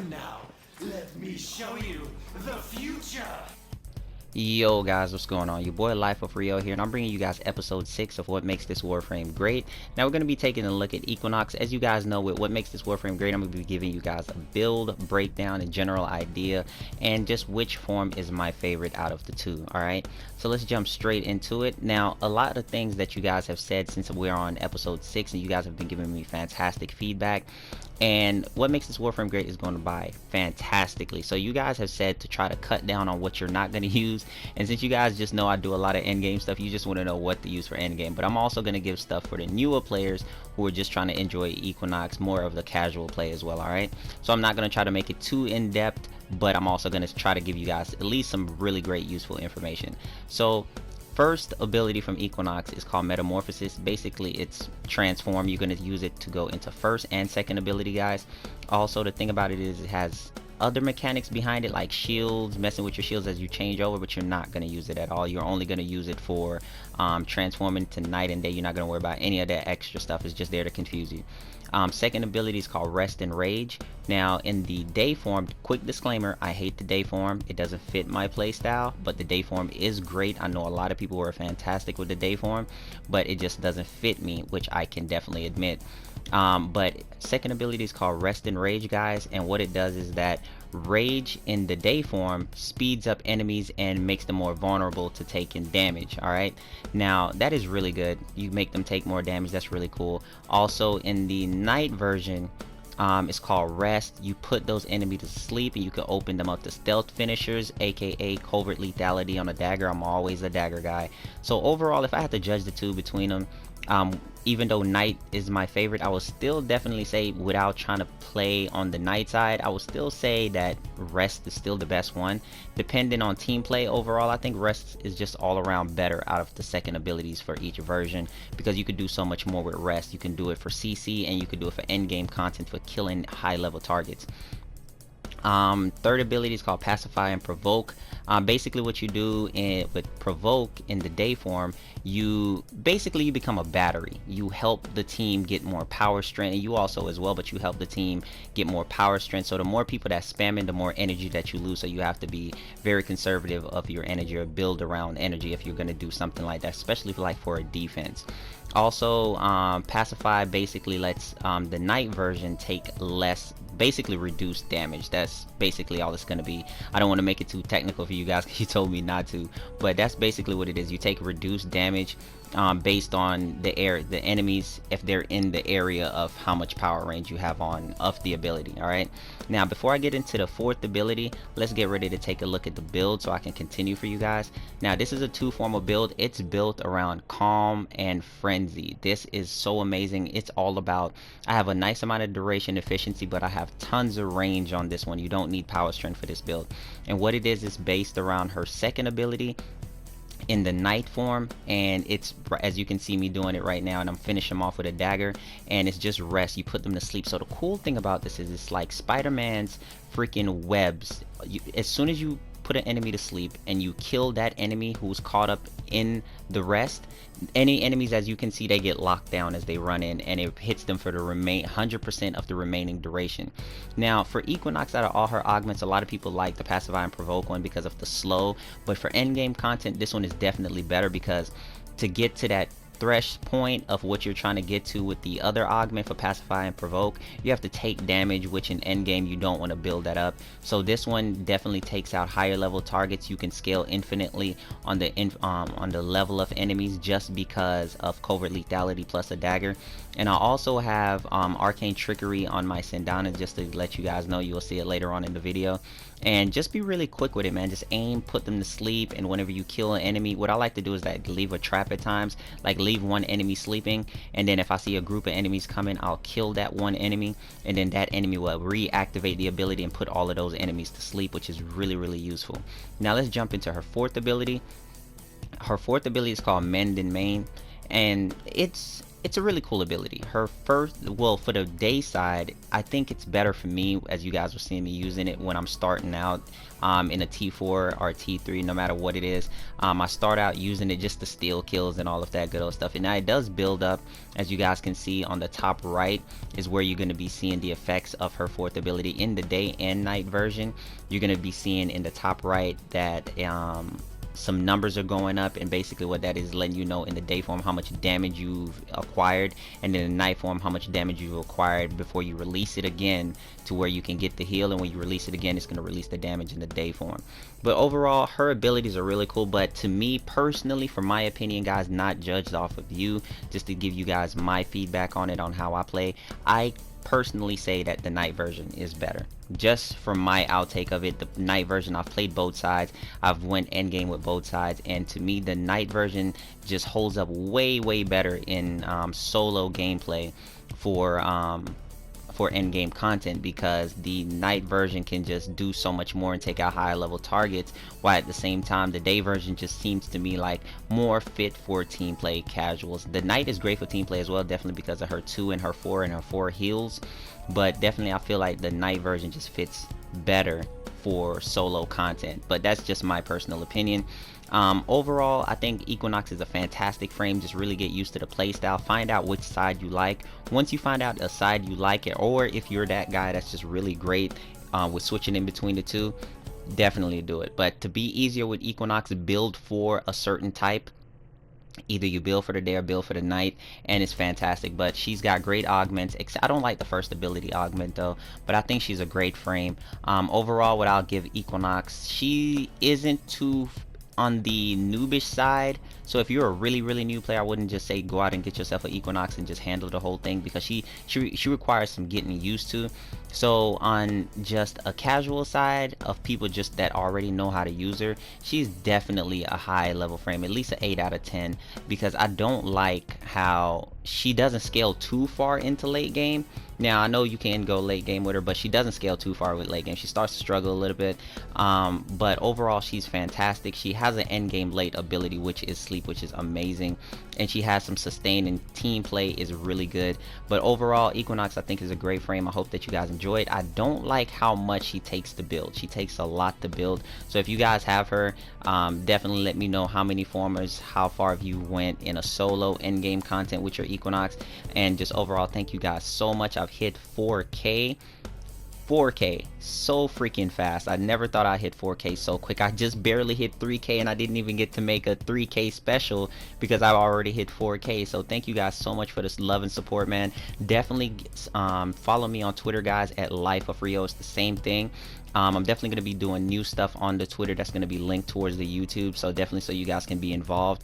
Now, let me show you the future. Yo guys, what's going on? Your boy Life of Rio here, and I'm bringing you guys episode 6 of what makes this Warframe great. Now we're going to be taking a look at Equinox. As you guys know, with what makes this Warframe great, I'm going to be giving you guys a build breakdown and general idea, and just which form is my favorite out of the two. Alright, so let's jump straight into it. Now, a lot of things that you guys have said since we're on episode 6, and you guys have been giving me fantastic feedback. And what makes this Warframe great is going to buy fantastically. So you guys have said to try to cut down on what you're not going to use. And since you guys just know I do a lot of endgame stuff, you just want to know what to use for endgame. But I'm also going to give stuff for the newer players who are just trying to enjoy Equinox, more of the casual play as well, alright? So I'm not going to try to make it too in-depth, but I'm also going to try to give you guys at least some really great useful information. So first ability from Equinox is called Metamorphosis. Basically, it's transform. You're going to use it to go into first and second ability, guys. Also, the thing about it is it has other mechanics behind it, like shields, messing with your shields as you change over, but you're not going to use it at all. You're only going to use it for transforming to night and day. You're not going to worry about any of that extra stuff. It's just there to confuse you. Second ability is called Rest and Rage. Now, in the day form, quick disclaimer, I hate the day form. It doesn't fit my playstyle, but the day form is great. I know a lot of people were fantastic with the day form, but it just doesn't fit me, which I can definitely admit. But second ability is called Rest and Rage, guys, and what it does is that Rage in the day form speeds up enemies and makes them more vulnerable to taking damage. Alright, now that is really good. You make them take more damage. That's really cool. Also, in the night version, it's called Rest. You put those enemies to sleep and you can open them up to stealth finishers, aka covert lethality on a dagger. I'm always a dagger guy. So overall, if I had to judge the two between them, even though night is my favorite, I will still definitely say, without trying to play on the night side, I will still say that Rest is still the best one. Depending on team play overall, I think Rest is just all around better out of the second abilities for each version, because you could do so much more with Rest. You can do it for CC and you can do it for endgame content for killing high level targets. Third ability is called Pacify and Provoke. Basically what you do with Provoke in the day form, you become a battery. You help the team get more power strength, and you also as well, but you help the team get more power strength. So the more people that spam it, the more energy that you lose. So you have to be very conservative of your energy, or build around energy if you're going to do something like that, especially for a defense. Also, Pacify basically lets the night version take less, basically reduce damage. That's basically all it's going to be. I don't want to make it too technical for you guys because you told me not to, but that's basically what it is. You take reduced damage based on the enemies, if they're in the area of how much power range you have of the ability. Alright, now before I get into the fourth ability, let's get ready to take a look at the build so I can continue for you guys. Now, this is a two-formal build. It's built around Calm and Frenzy. This is so amazing. It's all about, I have a nice amount of duration efficiency, but I have tons of range on this one. You don't need power strength for this build. And what it is based around her second ability in the night form, and it's, as you can see me doing it right now, and I'm finishing them off with a dagger, and it's just Rest. You put them to sleep. So the cool thing about this is it's like Spider-Man's freaking webs. As soon as you put an enemy to sleep and you kill that enemy who's caught up in the rest, any enemies, as you can see, they get locked down as they run in, and it hits them for the 100% of the remaining duration. Now, for Equinox, out of all her augments, a lot of people like the Pacify and Provoke one because of the slow, but for endgame content, this one is definitely better, because to get to that thresh point of what you're trying to get to with the other augment for Pacify and Provoke, you have to take damage, which in endgame you don't want to build that up. So this one definitely takes out higher level targets. You can scale infinitely on the level of enemies just because of covert lethality plus a dagger. And I also have arcane trickery on my Sindana, just to let you guys know. You'll see it later on in the video. And just be really quick with it, man. Just aim, put them to sleep, and whenever you kill an enemy, what I like to do is that leave a trap at times, like leave one enemy sleeping, and then if I see a group of enemies coming, I'll kill that one enemy, and then that enemy will reactivate the ability and put all of those enemies to sleep, which is really, really useful. Now let's jump into her fourth ability. Her fourth ability is called Mendon Main, and it's it's a really cool ability. Her first, well, for the day side, I think it's better for me, as you guys were seeing me using it when I'm starting out in a T4 or T3, no matter what it is. I start out using it just to steal kills and all of that good old stuff, and now it does build up. As you guys can see on the top right is where you're going to be seeing the effects of her fourth ability in the day and night version. You're going to be seeing in the top right that some numbers are going up, and basically what that is letting you know in the day form how much damage you've acquired, and in the night form how much damage you've acquired before you release it again to where you can get the heal, and when you release it again it's going to release the damage in the day form. But overall her abilities are really cool. But to me personally, for my opinion guys, not judged off of you, just to give you guys my feedback on it, on how I play, I personally say that the night version is better. Just from my outtake of it, the night version, I've played both sides, I've went end game with both sides, and to me the night version just holds up way better in solo gameplay for end game content, because the night version can just do so much more and take out higher level targets, while at the same time the day version just seems to me like more fit for team play casuals. The night is great for team play as well, definitely because of her 2 and her 4 and her 4 heals, but definitely I feel like the night version just fits better for solo content. But that's just my personal opinion. Overall, I think Equinox is a fantastic frame. Just really get used to the playstyle, find out which side you like. Once you find out a side you like it, or if you're that guy that's just really great with switching in between the two, definitely do it. But to be easier with Equinox, build for a certain type. Either you build for the day or build for the night, and it's fantastic. But she's got great augments. I don't like the first ability augment though, but I think she's a great frame. Overall, what I'll give Equinox, she isn't too on the noobish side, so if you're a really new player, I wouldn't just say go out and get yourself an Equinox and just handle the whole thing, because she requires some getting used to. So on just a casual side of people just that already know how to use her, she's definitely a high level frame, at least an 8 out of 10, because I don't like how she doesn't scale too far into late game. Now I know you can go late game with her, but she doesn't scale too far with late game. She starts to struggle a little bit, but overall she's fantastic. She has an end game late ability, which is sleep, which is amazing, and she has some sustain, and team play is really good. But overall Equinox I think is a great frame. I hope that you guys enjoy it. I don't like how much she takes to build. She takes a lot to build, so if you guys have her, definitely let me know how many formers, how far have you went in a solo end game content with your Equinox. And just overall, thank you guys so much. I've hit 4K so freaking fast. I never thought I'd hit 4K so quick. I just barely hit 3K, and I didn't even get to make a 3K special because I've already hit 4K. So thank you guys so much for this love and support, man. Definitely follow me on Twitter guys at Life of Rio. It's the same thing. I'm definitely going to be doing new stuff on the Twitter that's going to be linked towards the YouTube, so definitely so you guys can be involved.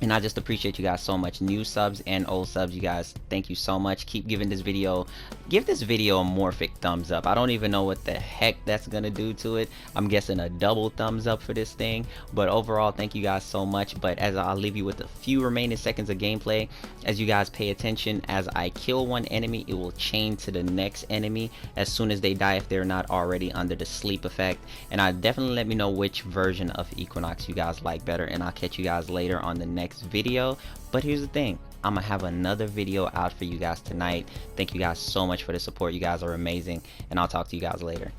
And I just appreciate you guys so much, new subs and old subs. You guys, thank you so much. Keep giving this video, give this video a morphic thumbs up. I don't even know what the heck that's gonna do to it. I'm guessing a double thumbs up for this thing. But overall, thank you guys so much. But as I'll leave you with a few remaining seconds of gameplay, as you guys pay attention, as I kill one enemy, it will chain to the next enemy as soon as they die, if they're not already under the sleep effect. And definitely let me know which version of Equinox you guys like better, and I'll catch you guys later on the next video. But here's the thing, I'm gonna have another video out for you guys tonight. Thank you guys so much for the support. You guys are amazing, and I'll talk to you guys later.